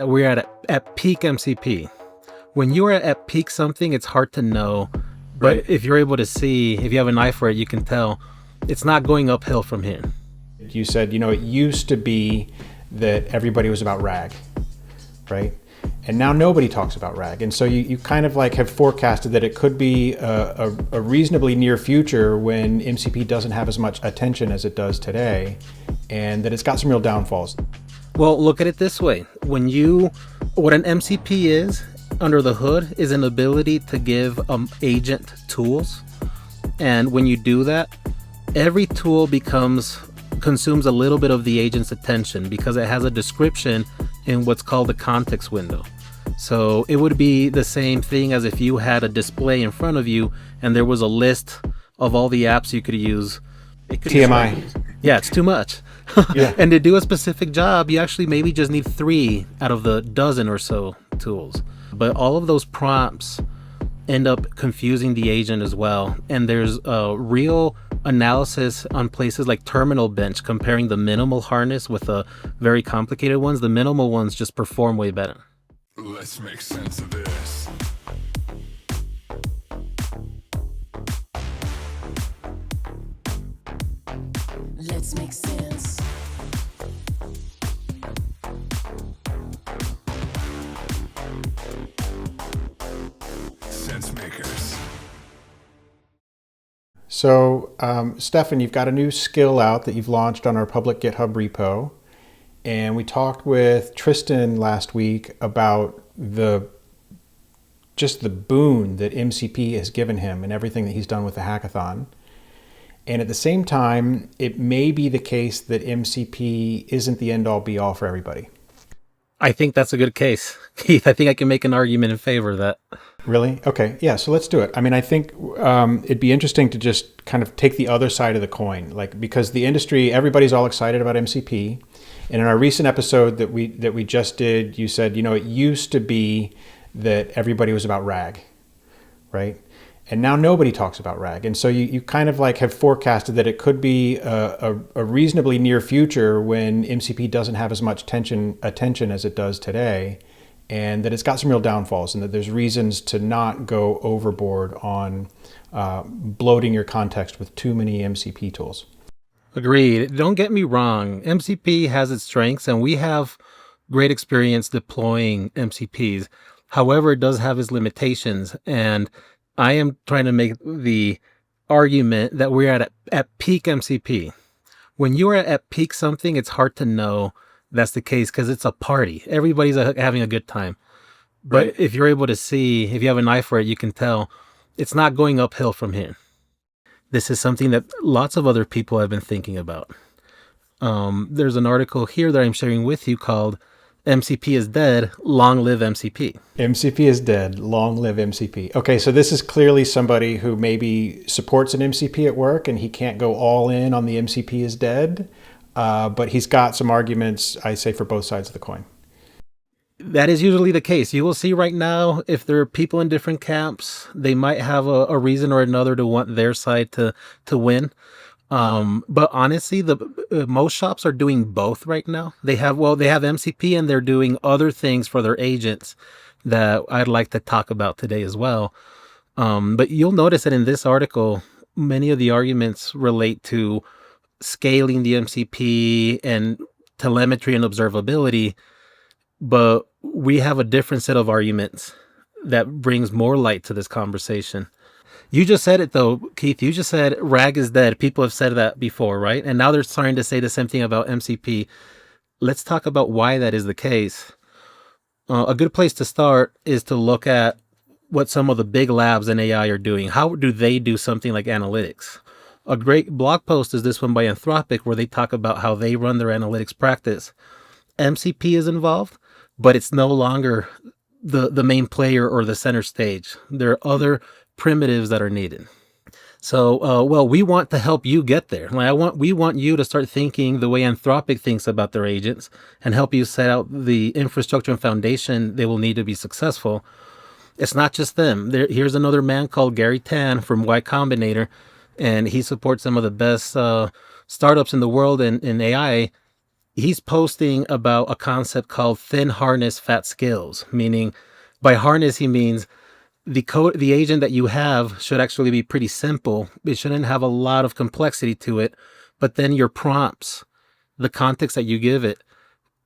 We're at peak MCP. When you are at peak something, it's hard to know. But Right. if you're able to see, if you have an eye for it, you can tell it's not going uphill from here. You said, it used to be that everybody was about RAG, right? And now nobody talks about RAG. And so you kind of like have forecasted that it could be a reasonably near future when MCP doesn't have as much attention as it does today, and that it's got some real downfalls. Well, look at it this way. What an MCP is under the hood is an ability to give agent tools. And when you do that, every tool consumes a little bit of the agent's attention because it has a description in what's called the context window. So it would be the same thing as if you had a display in front of you and there was a list of all the apps you could use. TMI. Yeah, it's too much. Yeah. And to do a specific job, you actually maybe just need 3 out of the dozen or so tools. But all of those prompts end up confusing the agent as well. And there's a real analysis on places like Terminal Bench comparing the minimal harness with the very complicated ones. The minimal ones just perform way better. Let's make sense of this. Let's make sense. Sensemakers. So, Stefan, you've got a new skill out that you've launched on our public GitHub repo. And we talked with Tristan last week about the boon that MCP has given him and everything that he's done with the hackathon. And at the same time, it may be the case that MCP isn't the end-all be-all for everybody. I think that's a good case, Keith. I think I can make an argument in favor of that. Really? Okay. Yeah. So let's do it. I mean, I think it'd be interesting to just kind of take the other side of the coin, because the industry, everybody's all excited about MCP. And in our recent episode that we just did, you said, it used to be that everybody was about RAG, right? And now nobody talks about RAG. And so you kind of like have forecasted that it could be a reasonably near future when MCP doesn't have as much attention as it does today, and that it's got some real downfalls, and that there's reasons to not go overboard on bloating your context with too many MCP tools. Agreed. Don't get me wrong. MCP has its strengths, and we have great experience deploying MCPs. However, it does have its limitations, and I am trying to make the argument that we're at peak MCP. When you are at peak something, it's hard to know that's the case because it's a party. Everybody's having a good time. But Right. if you're able to see, if you have an eye for it, you can tell it's not going uphill from here. This is something that lots of other people have been thinking about. There's an article here that I'm sharing with you called MCP is Dead, Long Live MCP. MCP is dead. Long live MCP. Okay, so this is clearly somebody who maybe supports an MCP at work and he can't go all in on the MCP is dead, but he's got some arguments, I say, for both sides of the coin. That is usually the case. You will see right now, if there are people in different camps, they might have a reason or another to want their side to win. But honestly, most shops are doing both right now. They have MCP and they're doing other things for their agents that I'd like to talk about today as well. But you'll notice that in this article, many of the arguments relate to scaling the MCP and telemetry and observability. But we have a different set of arguments that brings more light to this conversation. You just said it though, Keith. You just said RAG is dead. People have said that before, right? And now they're starting to say the same thing about MCP. Let's talk about why that is the case. A good place to start is to look at what some of the big labs in AI are doing. How do they do something like analytics? A great blog post is this one by Anthropic, where they talk about how they run their analytics practice. MCP is involved, but it's no longer the main player or the center stage. There are other primitives that are needed. So, we want to help you get there. We want you to start thinking the way Anthropic thinks about their agents and help you set out the infrastructure and foundation they will need to be successful. It's not just them. Here's another man called Gary Tan from Y Combinator, and he supports some of the best startups in the world in AI. He's posting about a concept called thin harness fat skills, meaning by harness he means the agent that you have should actually be pretty simple. It shouldn't have a lot of complexity to it, but then your prompts, the context that you give it,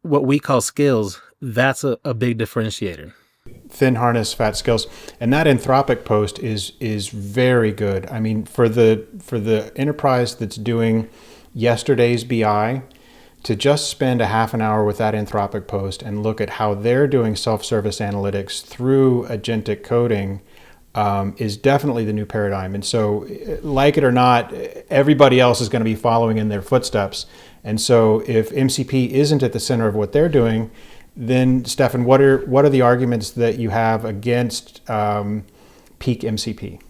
what we call skills, that's a big differentiator. Thin harness fat skills, and that Anthropic post is very good. I mean, for the enterprise that's doing yesterday's BI, to just spend a half an hour with that Anthropic post and look at how they're doing self-service analytics through agentic coding is definitely the new paradigm. And so, like it or not, everybody else is going to be following in their footsteps. And so if MCP isn't at the center of what they're doing, then Stefan, what are the arguments that you have against Peak MCP?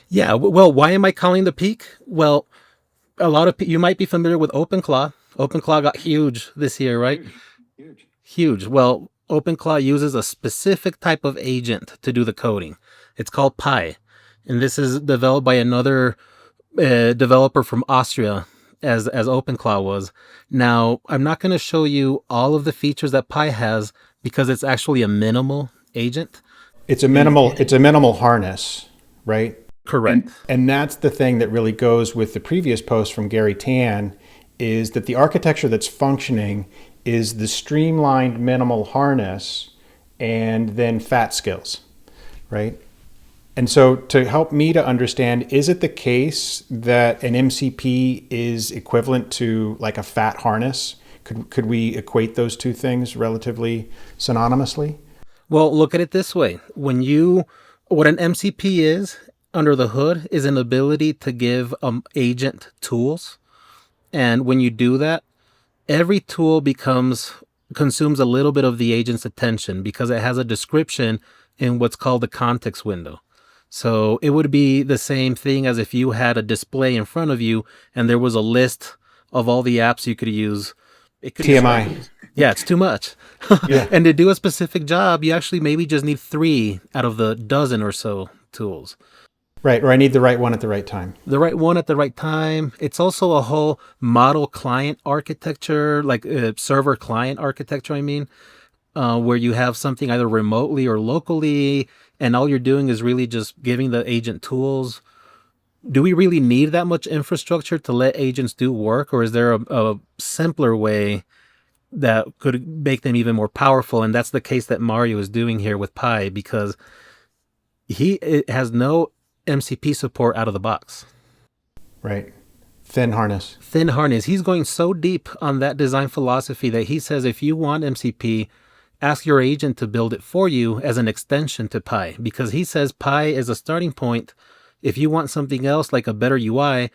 Yeah, well, why am I calling the peak? Well, a lot of you might be familiar with OpenClaw. OpenClaw got huge this year, right? Huge. Well, OpenClaw uses a specific type of agent to do the coding. It's called Pi, and this is developed by another developer from Austria, as OpenClaw was. Now, I'm not going to show you all of the features that Pi has because it's actually a minimal agent. It's a minimal harness, right? Correct. And that's the thing that really goes with the previous post from Gary Tan, is that the architecture that's functioning is the streamlined minimal harness and then fat skills, right? And so to help me to understand, is it the case that an MCP is equivalent to like a fat harness? Could we equate those two things relatively synonymously? Well, look at it this way. What an MCP is under the hood is an ability to give agent tools. And when you do that, every tool consumes a little bit of the agent's attention because it has a description in what's called the context window. So it would be the same thing as if you had a display in front of you and there was a list of all the apps you could use. It could TMI. Yeah, it's too much. Yeah. And to do a specific job, you actually maybe just need 3 out of the dozen or so tools. Right, or I need the right one at the right time. The right one at the right time. It's also a whole model client architecture, like server client architecture, where you have something either remotely or locally, and all you're doing is really just giving the agent tools. Do we really need that much infrastructure to let agents do work, or is there a simpler way that could make them even more powerful? And that's the case that Mario is doing here with Pi, because it has no MCP support out of the box. Right. Thin harness. Thin harness. He's going so deep on that design philosophy that he says if you want MCP, ask your agent to build it for you as an extension to Pi, because he says Pi is a starting point. If you want something else like a better UI,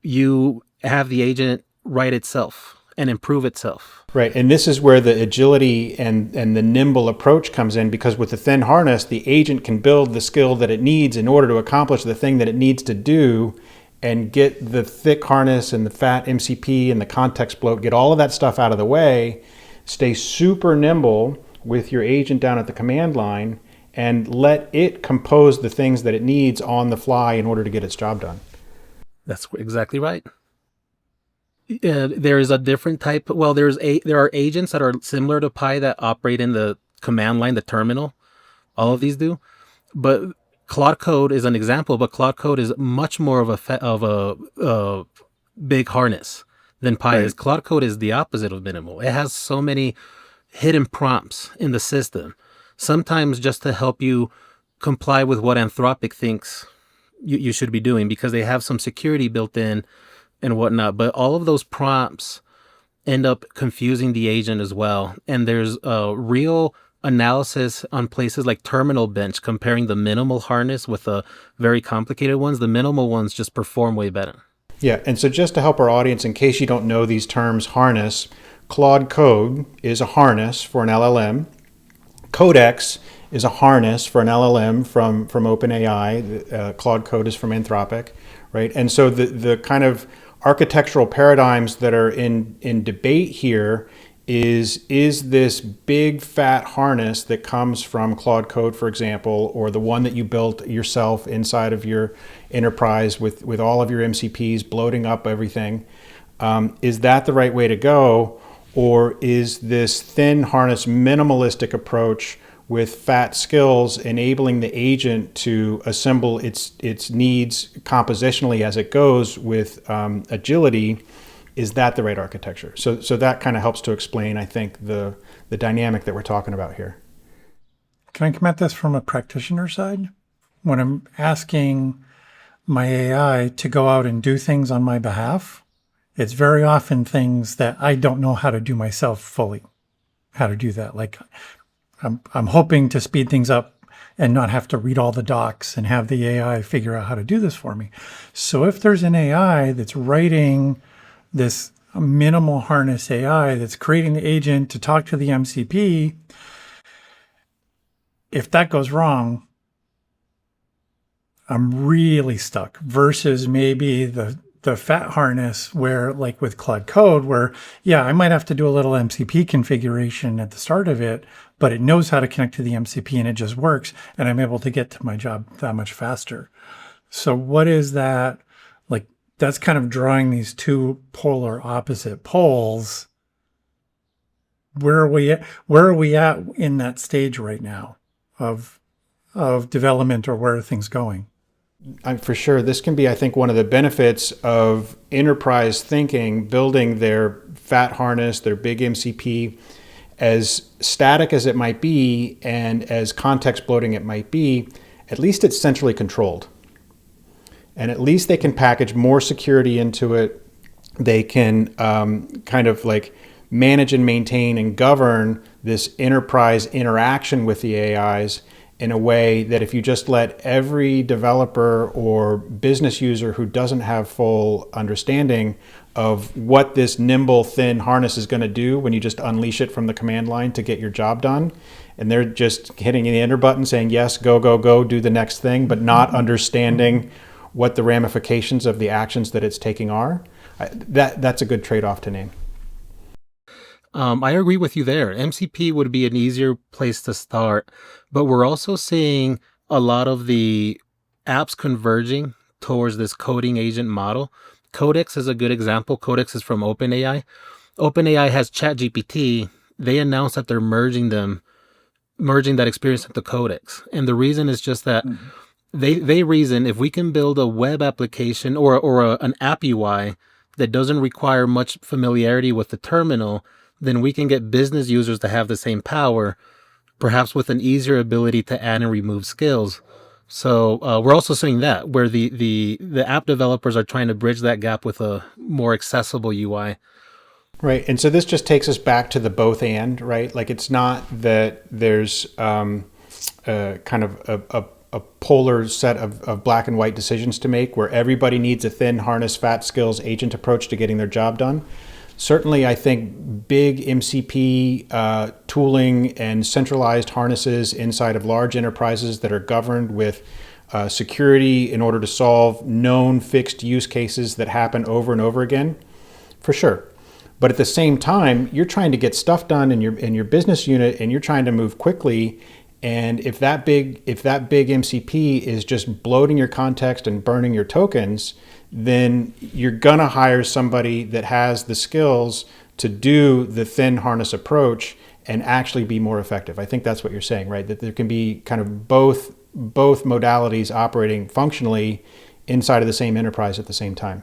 you have the agent write itself and improve itself. Right. And this is where the agility and the nimble approach comes in, because with the thin harness, the agent can build the skill that it needs in order to accomplish the thing that it needs to do, and get the thick harness and the fat MCP and the context bloat, get all of that stuff out of the way, stay super nimble with your agent down at the command line, and let it compose the things that it needs on the fly in order to get its job done. That's exactly right. There is a different type. Well, there are agents that are similar to Pi that operate in the command line, the terminal. All of these do, but Claude Code is an example. But Claude Code is much more of a big harness than Pi is. Claude Code is the opposite of minimal. It has so many hidden prompts in the system, sometimes just to help you comply with what Anthropic thinks you should be doing, because they have some security built in and whatnot. But all of those prompts end up confusing the agent as well. And there's a real analysis on places like Terminal Bench comparing the minimal harness with the very complicated ones. The minimal ones just perform way better. Yeah, and so just to help our audience, in case you don't know these terms, harness, Claude Code is a harness for an LLM. Codex is a harness for an LLM from OpenAI. Claude Code is from Anthropic, right? And so the kind of architectural paradigms that are in debate here is this big fat harness that comes from Claude Code, for example, or the one that you built yourself inside of your enterprise with all of your MCPs bloating up everything. Is that the right way to go? Or is this thin harness minimalistic approach with fat skills enabling the agent to assemble its needs compositionally as it goes with agility? Is that the right architecture? So that kind of helps to explain, I think, the dynamic that we're talking about here. Can I come at this from a practitioner side? When I'm asking my AI to go out and do things on my behalf, it's very often things that I don't know how to do myself fully, how to do that. Like I'm hoping to speed things up and not have to read all the docs and have the AI figure out how to do this for me. So if there's an AI that's writing this minimal harness AI that's creating the agent to talk to the MCP, if that goes wrong, I'm really stuck versus maybe the fat harness where, like with Claude Code, where, yeah, I might have to do a little MCP configuration at the start of it, but it knows how to connect to the MCP and it just works. And I'm able to get to my job that much faster. So what is that? Like, that's kind of drawing these two polar opposite poles. Where are we at in that stage right now of development, or where are things going? For sure, this can be, I think, one of the benefits of enterprise thinking, building their fat harness, their big MCP, as static as it might be and as context bloating it might be. At least it's centrally controlled. And at least they can package more security into it. They can kind of like manage and maintain and govern this enterprise interaction with the AIs in a way that if you just let every developer or business user who doesn't have full understanding of what this nimble, thin harness is going to do when you just unleash it from the command line to get your job done, and they're just hitting the enter button saying, yes, go, go, go, do the next thing, but not understanding what the ramifications of the actions that it's taking are, that's a good trade-off to name. I agree with you there. MCP would be an easier place to start, but we're also seeing a lot of the apps converging towards this coding agent model. Codex is a good example. Codex is from OpenAI. OpenAI has ChatGPT. They announced that they're merging that experience into Codex. And the reason is just that they reason if we can build a web application or an app UI that doesn't require much familiarity with the terminal, then we can get business users to have the same power, perhaps with an easier ability to add and remove skills. So we're also seeing that where the app developers are trying to bridge that gap with a more accessible UI. Right. And so this just takes us back to the both and, right? Like it's not that there's kind of a polar set of black and white decisions to make where everybody needs a thin harness, fat skills agent approach to getting their job done. Certainly, I think big MCP tooling and centralized harnesses inside of large enterprises that are governed with security in order to solve known fixed use cases that happen over and over again, for sure. But at the same time, you're trying to get stuff done in your business unit and you're trying to move quickly. And if that big MCP is just bloating your context and burning your tokens, then you're gonna hire somebody that has the skills to do the thin harness approach and actually be more effective. I think that's what you're saying, right? That there can be kind of both modalities operating functionally inside of the same enterprise at the same time.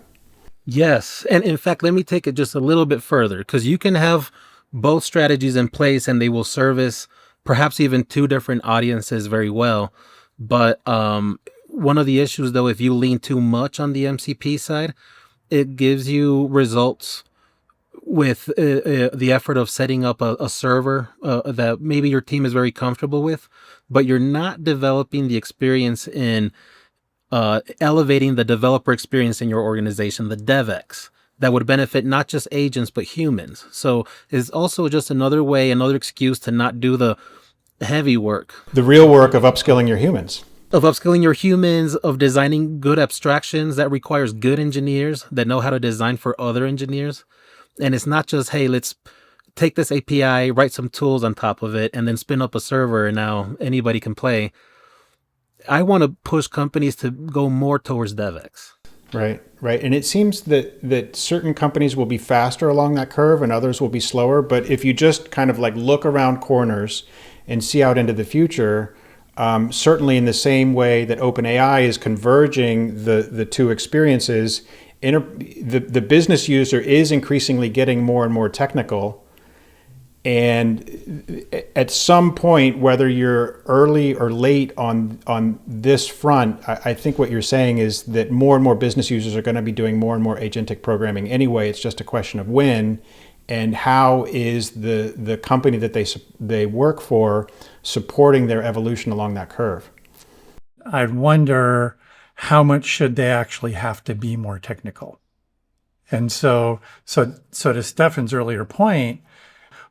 Yes. And in fact, let me take it just a little bit further, because you can have both strategies in place and they will service perhaps even two different audiences very well. But one of the issues, though, if you lean too much on the MCP side, it gives you results with the effort of setting up a server that maybe your team is very comfortable with, but you're not developing the experience in elevating the developer experience in your organization, the DevEx, that would benefit not just agents, but humans. So it's also just another excuse to not do the heavy work. The real work of upskilling your humans. Of designing good abstractions that requires good engineers that know how to design for other engineers. And it's not just, hey, let's take this API, write some tools on top of it, and then spin up a server and now anybody can play. I want to push companies to go more towards DevEx. Right, right. And it seems that certain companies will be faster along that curve and others will be slower. But if you just kind of like look around corners and see out into the future, certainly in the same way that OpenAI is converging the two experiences, the business user is increasingly getting more and more technical. And at some point, whether you're early or late on this front, I think what you're saying is that more and more business users are going to be doing more and more agentic programming anyway. It's just a question of when and how is the company that they work for supporting their evolution along that curve. I wonder how much should they actually have to be more technical. And so to Stefan's earlier point,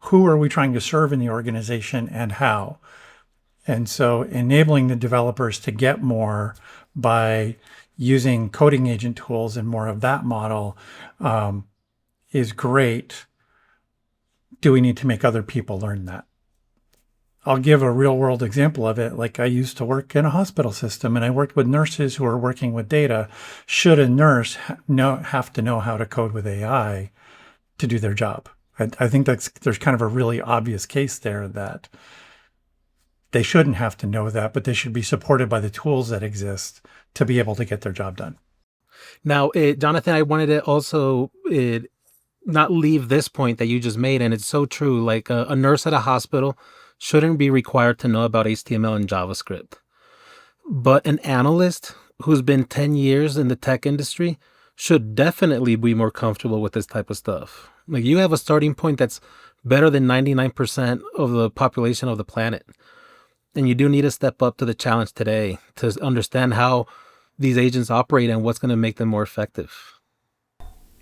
who are we trying to serve in the organization and how? And so enabling the developers to get more by using coding agent tools and more of that model is great. Do we need to make other people learn that? I'll give a real world example of it. Like I used to work in a hospital system and I worked with nurses who are working with data. Should a nurse have to know how to code with AI to do their job? I think there's kind of a really obvious case there that they shouldn't have to know that, but they should be supported by the tools that exist to be able to get their job done. Now, Jonathan, I wanted to also not leave this point that you just made, and it's so true. Like a nurse at a hospital shouldn't be required to know about HTML and JavaScript. But an analyst who's been 10 years in the tech industry should definitely be more comfortable with this type of stuff. Like you have a starting point that's better than 99% of the population of the planet. And you do need to step up to the challenge today to understand how these agents operate and what's going to make them more effective.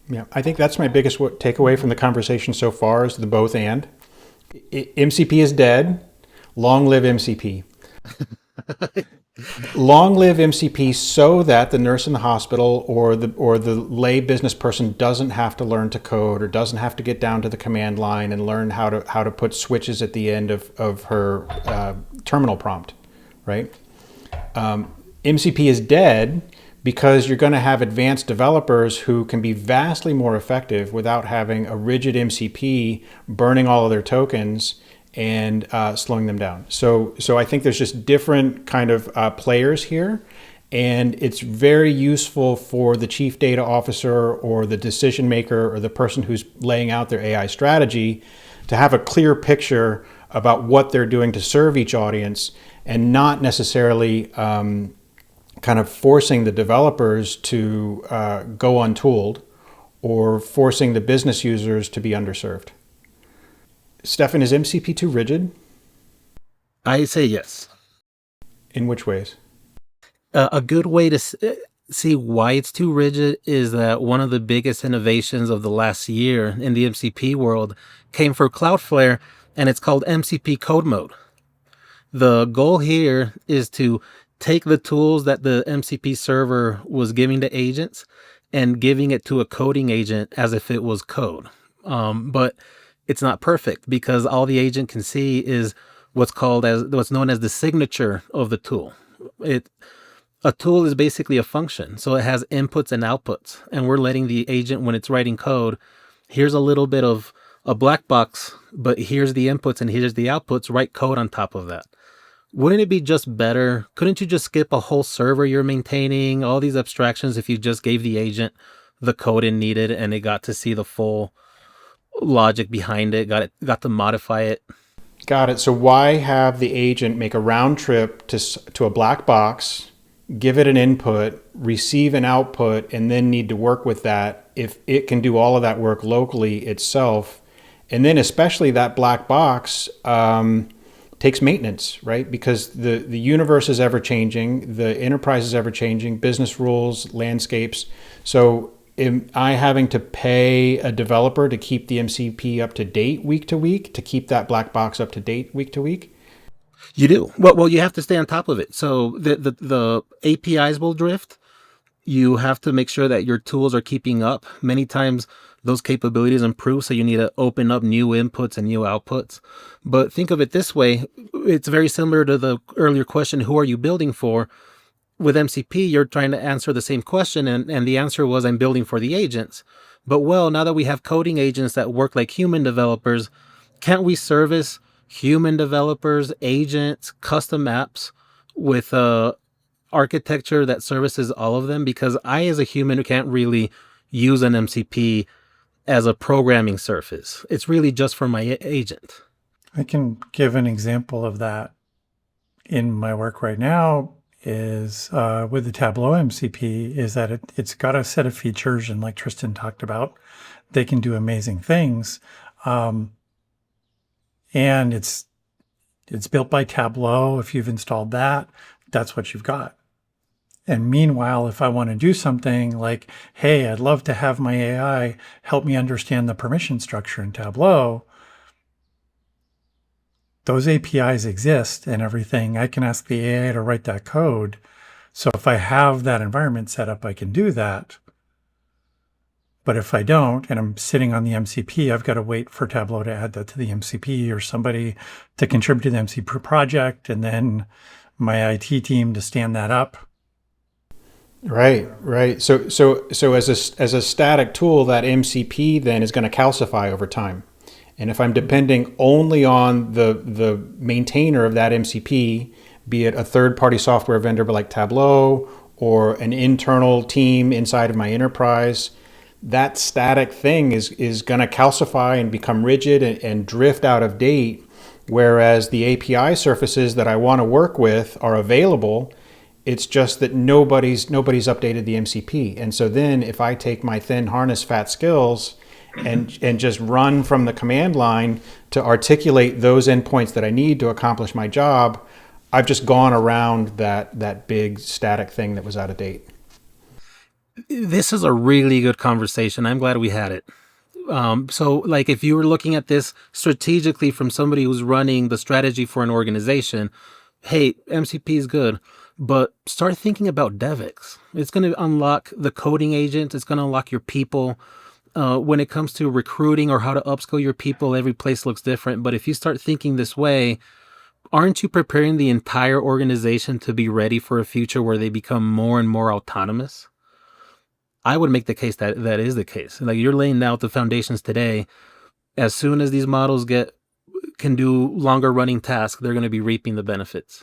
Yeah, I think that's my biggest takeaway from the conversation so far is the both and. MCP is dead. Long live MCP. Long live MCP so that the nurse in the hospital or the lay business person doesn't have to learn to code or doesn't have to get down to the command line and learn how to put switches at the end of her terminal prompt, right? MCP is dead because you're going to have advanced developers who can be vastly more effective without having a rigid MCP burning all of their tokens and slowing them down. So I think there's just different kind of players here, and it's very useful for the chief data officer or the decision maker or the person who's laying out their AI strategy to have a clear picture about what they're doing to serve each audience and not necessarily kind of forcing the developers to go untooled or forcing the business users to be underserved. Stefan, is MCP too rigid? I say yes. In which ways? A good way to see why it's too rigid is that one of the biggest innovations of the last year in the MCP world came for Cloudflare, and it's called MCP Code Mode. The goal here is to take the tools that the MCP server was giving to agents and giving it to a coding agent as if it was code. But it's not perfect because all the agent can see is what's known as the signature of the tool. A tool is basically a function, so it has inputs and outputs, and we're letting the agent, when it's writing code, here's a little bit of a black box, but here's the inputs and here's the outputs, write code on top of that. Wouldn't it be just better? Couldn't you just skip a whole server you're maintaining, all these abstractions, if you just gave the agent the code it needed and it got to see the full logic behind it, got to modify it? Got it. So why have the agent make a round trip to a black box, give it an input, receive an output, and then need to work with that if it can do all of that work locally itself? And then especially that black box takes maintenance, right? Because the universe is ever changing, the enterprise is ever changing, business rules, landscapes. So am I having to pay a developer to keep the MCP up to date week to week, to keep that black box up to date week to week? You do. Well, you have to stay on top of it. So the APIs will drift. You have to make sure that your tools are keeping up. Many times those capabilities improve, so you need to open up new inputs and new outputs. But think of it this way. It's very similar to the earlier question, who are you building for? with MCP, you're trying to answer the same question, and the answer was, I'm building for the agents. But well, now that we have coding agents that work like human developers, can't we service human developers, agents, custom apps with architecture that services all of them? Because I, as a human, can't really use an MCP as a programming surface. It's really just for my agent. I can give an example of that in my work right now is with the Tableau MCP is that it's got a set of features, and like Tristan talked about, they can do amazing things. And it's built by Tableau. If you've installed that, that's what you've got. And meanwhile, if I want to do something like, hey, I'd love to have my AI help me understand the permission structure in Tableau, those APIs exist and everything. I can ask the AI to write that code. So if I have that environment set up, I can do that. But if I don't, and I'm sitting on the MCP, I've got to wait for Tableau to add that to the MCP or somebody to contribute to the MCP project, and then my IT team to stand that up. Right. So as a static tool, that MCP then is going to calcify over time. And if I'm depending only on the maintainer of that MCP, be it a third-party software vendor like Tableau or an internal team inside of my enterprise, that static thing is going to calcify and become rigid and drift out of date, whereas the API surfaces that I want to work with are available. It's just that nobody's updated the MCP. And so then if I take my thin harness fat skills and just run from the command line to articulate those endpoints that I need to accomplish my job, I've just gone around that big static thing that was out of date. This is a really good conversation. I'm glad we had it. So like if you were looking at this strategically from somebody who's running the strategy for an organization, hey, MCP is good, but start thinking about DevEx. It's going to unlock the coding agent. It's going to unlock your people. When it comes to recruiting or how to upskill your people, every place looks different. But if you start thinking this way, aren't you preparing the entire organization to be ready for a future where they become more and more autonomous? I would make the case that that is the case. Like you're laying out the foundations today. As soon as these models can do longer running tasks, they're going to be reaping the benefits.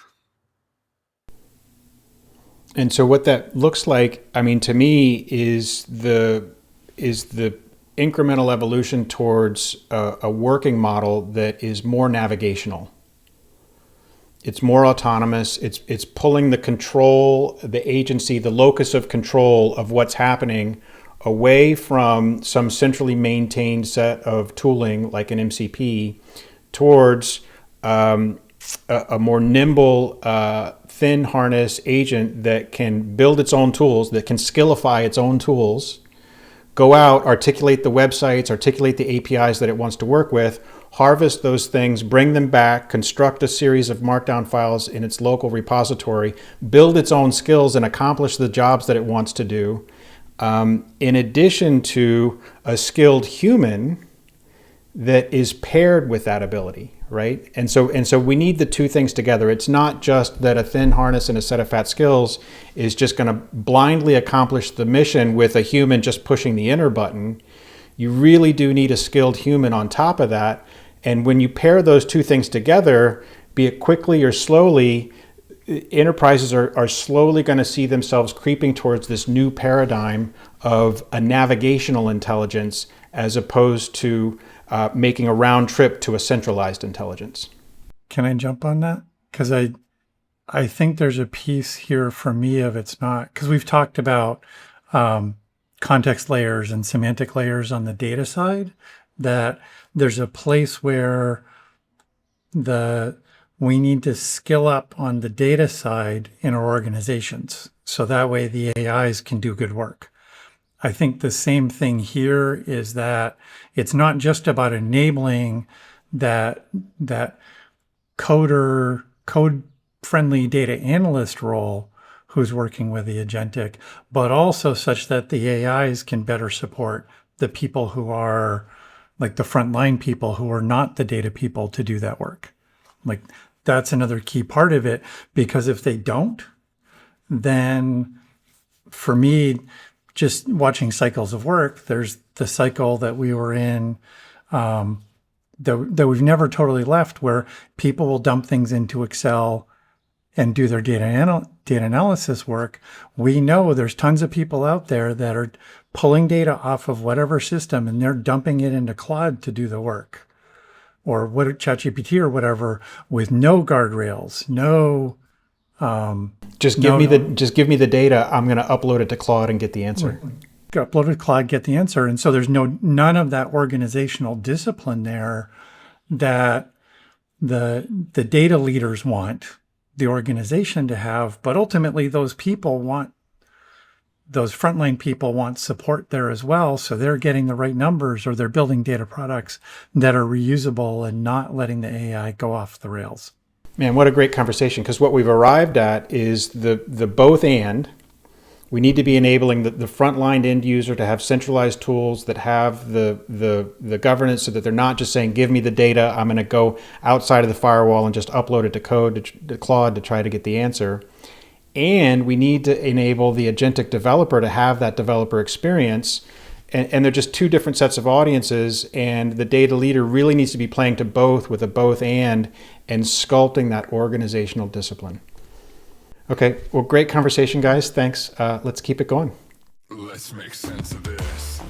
And so what that looks like, I mean, to me, is the incremental evolution towards a working model that is more navigational. It's more autonomous. It's pulling the control, the agency, the locus of control of what's happening away from some centrally maintained set of tooling like an MCP towards a more nimble, thin harness agent that can build its own tools, that can skillify its own tools, go out, articulate the websites, articulate the APIs that it wants to work with, harvest those things, bring them back, construct a series of markdown files in its local repository, build its own skills and accomplish the jobs that it wants to do, in addition to a skilled human that is paired with that ability, right? And so we need the two things together. It's not just that a thin harness and a set of fat skills is just going to blindly accomplish the mission with a human just pushing the enter button. You really do need a skilled human on top of that. And when you pair those two things together, be it quickly or slowly, enterprises are slowly going to see themselves creeping towards this new paradigm of a navigational intelligence as opposed to making a round trip to a centralized intelligence. Can I jump on that? Because I think there's a piece here for me of it's not, because we've talked about context layers and semantic layers on the data side, that there's a place where we need to skill up on the data side in our organizations. So that way the AIs can do good work. I think the same thing here is that it's not just about enabling that code-friendly data analyst role who's working with the agentic, but also such that the AIs can better support the people who are like the frontline people who are not the data people to do that work. Like that's another key part of it, because if they don't, then for me, just watching cycles of work, there's the cycle that we were in that we've never totally left, where people will dump things into Excel and do their data analysis work. We know there's tons of people out there that are pulling data off of whatever system and they're dumping it into Claude to do the work, or what ChatGPT or whatever, with no guardrails, no. Just give me the data. I'm going to upload it to Claude and get the answer. Upload to Claude, get the answer. And so there's none of that organizational discipline there that the data leaders want the organization to have, but ultimately those frontline people want support there as well. So they're getting the right numbers, or they're building data products that are reusable and not letting the AI go off the rails. Man, what a great conversation, because what we've arrived at is the both and. We need to be enabling the frontline end user to have centralized tools that have the governance, so that they're not just saying, give me the data, I'm going to go outside of the firewall and just upload it to Claude to try to get the answer. And we need to enable the agentic developer to have that developer experience. And they're just two different sets of audiences, and the data leader really needs to be playing to both with a both and sculpting that organizational discipline. Okay, well, great conversation, guys. Thanks. Let's keep it going. Let's make sense of this.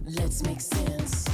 Let's make sense.